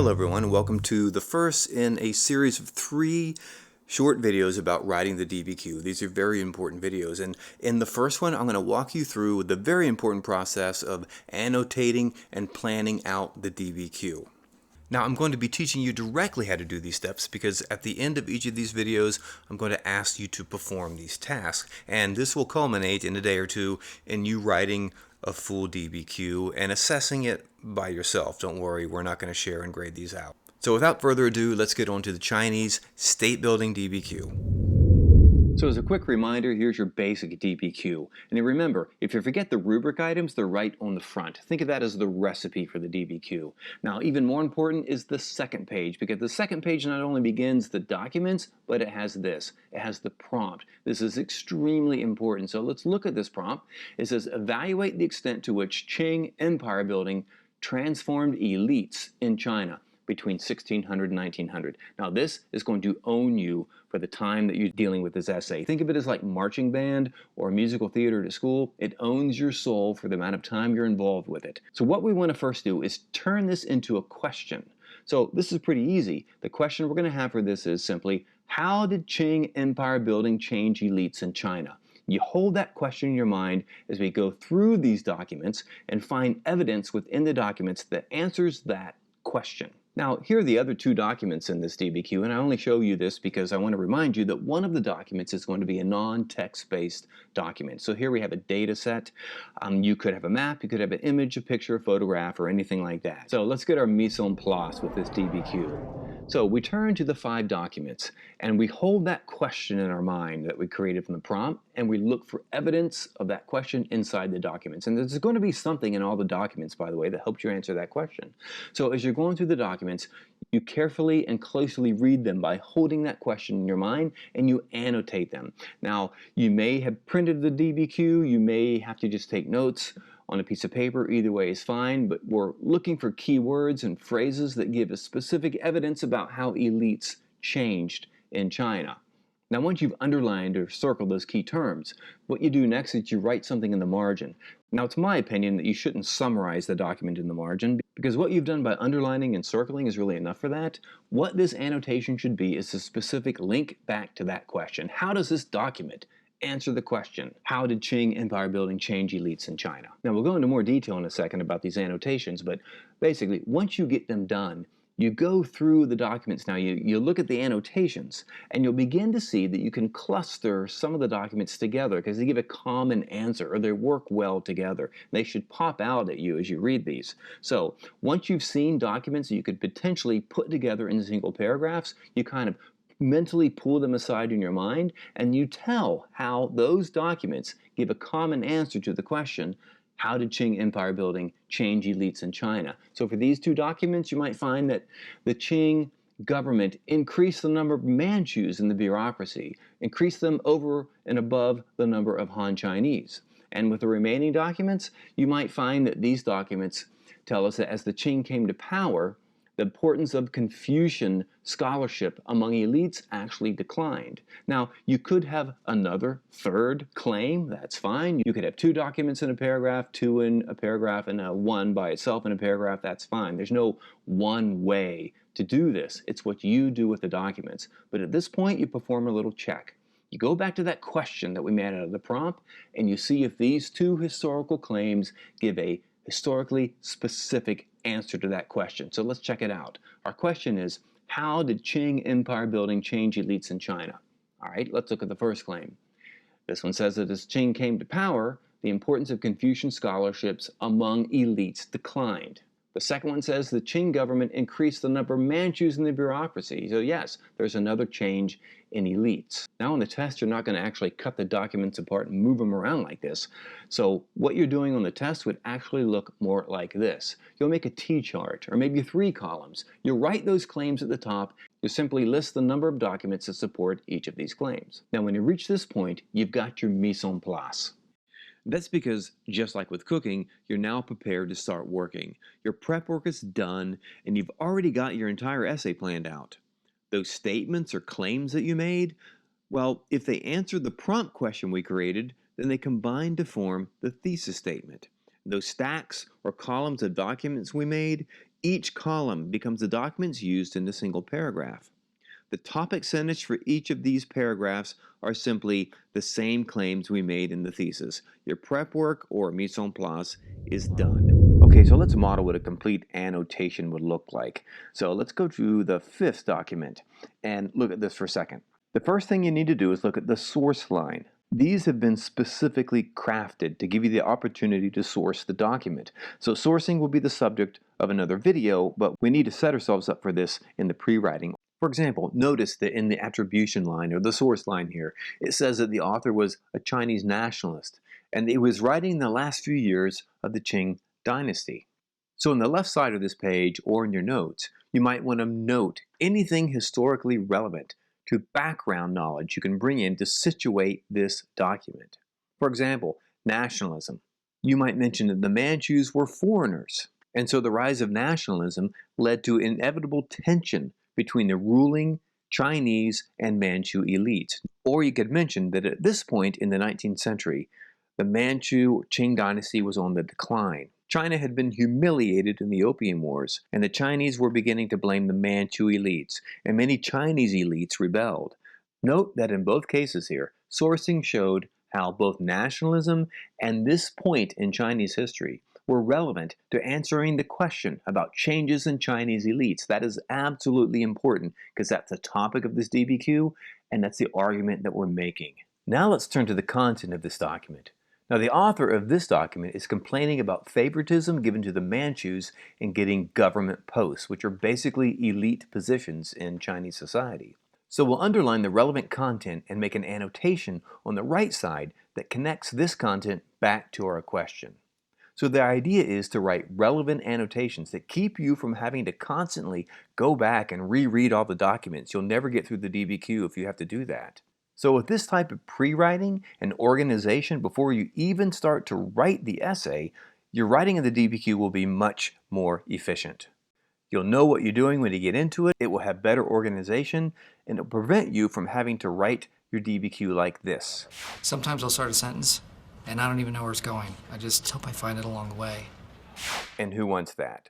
Hello everyone, welcome to the first in a series of 3 short videos about writing the DBQ. These are very important videos, and in the first one I'm going to walk you through the very important process of annotating and planning out the DBQ. Now I'm going to be teaching you directly how to do these steps because at the end of each of these videos I'm going to ask you to perform these tasks, and this will culminate in a day or two in you writing a full DBQ and assessing it by yourself. Don't worry, we're not going to share and grade these out. So without further ado, let's get on to the Chinese state building DBQ. So as a quick reminder, here's your basic DBQ. And remember, if you forget the rubric items, they're right on the front. Think of that as the recipe for the DBQ. Now, even more important is the second page, because the second page not only begins the documents, but it has this. It has the prompt. This is extremely important. So let's look at this prompt. It says, evaluate the extent to which Qing empire building transformed elites in China between 1600 and 1900. Now this is going to own you for the time that you're dealing with this essay. Think of it as like marching band or musical theater at school. It owns your soul for the amount of time you're involved with it. So what we want to first do is turn this into a question. So this is pretty easy. The question we're going to have for this is simply, how did Qing empire building change elites in China? You hold that question in your mind as we go through these documents and find evidence within the documents that answers that question. Now, here are the other 2 documents in this DBQ, and I only show you this because I want to remind you that one of the documents is going to be a non-text-based document. So here we have a data set. You could have a map, you could have an image, a picture, a photograph, or anything like that. So let's get our mise en place with this DBQ. So we turn to the 5 documents, and we hold that question in our mind that we created from the prompt, and we look for evidence of that question inside the documents. And there's going to be something in all the documents, by the way, that helps you answer that question. So as you're going through the documents, you carefully and closely read them by holding that question in your mind, and you annotate them. Now, you may have printed the DBQ, you may have to just take notes on a piece of paper. Either way is fine, but we're looking for keywords and phrases that give us specific evidence about how elites changed in China. Now, once you've underlined or circled those key terms, what you do next is you write something in the margin. Now, it's my opinion that you shouldn't summarize the document in the margin, because what you've done by underlining and circling is really enough for that. What this annotation should be is a specific link back to that question. How does this document answer the question, how did Qing empire building change elites in China? Now, we'll go into more detail in a second about these annotations, but basically, once you get them done, you go through the documents. Now, you look at the annotations, and you'll begin to see that you can cluster some of the documents together because they give a common answer, or they work well together. They should pop out at you as you read these. So once you've seen documents that you could potentially put together in single paragraphs, you kind of mentally pull them aside in your mind, and you tell how those documents give a common answer to the question, how did Qing empire building change elites in China? So for these 2 documents, you might find that the Qing government increased the number of Manchus in the bureaucracy, increased them over and above the number of Han Chinese. And with the remaining documents, you might find that these documents tell us that as the Qing came to power, the importance of Confucian scholarship among elites actually declined. Now, you could have another 3rd claim, that's fine. You could have 2 documents in a paragraph, 2 in a paragraph, and 1 by itself in a paragraph, that's fine. There's no one way to do this. It's what you do with the documents. But at this point, you perform a little check. You go back to that question that we made out of the prompt, and you see if these 2 historical claims give a historically specific answer to that question. So let's check it out. Our question is, how did Qing empire building change elites in China? All right, let's look at the first claim. This one says that as Qing came to power, the importance of Confucian scholarships among elites declined. The second one says the Qing government increased the number of Manchus in the bureaucracy. So yes, there's another change in elites. Now on the test, you're not going to actually cut the documents apart and move them around like this. So what you're doing on the test would actually look more like this. You'll make a T-chart, or maybe 3 columns. You'll write those claims at the top. You simply list the number of documents that support each of these claims. Now when you reach this point, you've got your mise en place. That's because, just like with cooking, you're now prepared to start working. Your prep work is done, and you've already got your entire essay planned out. Those statements or claims that you made, well, if they answer the prompt question we created, then they combine to form the thesis statement. Those stacks or columns of documents we made, Each column becomes the documents used in a single paragraph. The topic sentence for each of these paragraphs are simply the same claims we made in the thesis. Your prep work or mise en place is done. Okay, so let's model what a complete annotation would look like. So let's go to the fifth document and look at this for a second. The first thing you need to do is look at the source line. These have been specifically crafted to give you the opportunity to source the document. So sourcing will be the subject of another video, but we need to set ourselves up for this in the pre-writing. For example, notice that in the attribution line, or the source line here, it says that the author was a Chinese nationalist, and he was writing the last few years of the Qing dynasty. So on the left side of this page, or in your notes, you might want to note anything historically relevant to background knowledge you can bring in to situate this document. For example, nationalism. You might mention that the Manchus were foreigners, and so the rise of nationalism led to inevitable tension between the ruling Chinese and Manchu elites. Or you could mention that at this point in the 19th century, the Manchu Qing dynasty was on the decline. China had been humiliated in the Opium Wars, and the Chinese were beginning to blame the Manchu elites, and many Chinese elites rebelled. Note that in both cases here, sourcing showed how both nationalism and this point in Chinese history were relevant to answering the question about changes in Chinese elites. That is absolutely important because that's the topic of this DBQ, and that's the argument that we're making. Now let's turn to the content of this document. Now, the author of this document is complaining about favoritism given to the Manchus in getting government posts, which are basically elite positions in Chinese society. So we'll underline the relevant content and make an annotation on the right side that connects this content back to our question. So the idea is to write relevant annotations that keep you from having to constantly go back and reread all the documents. You'll never get through the DBQ if you have to do that. So with this type of pre-writing and organization before you even start to write the essay, your writing of the DBQ will be much more efficient. You'll know what you're doing when you get into it, it will have better organization, and it'll prevent you from having to write your DBQ like this. Sometimes I'll start a sentence, and I don't even know where it's going. I just hope I find it along the way. And who wants that?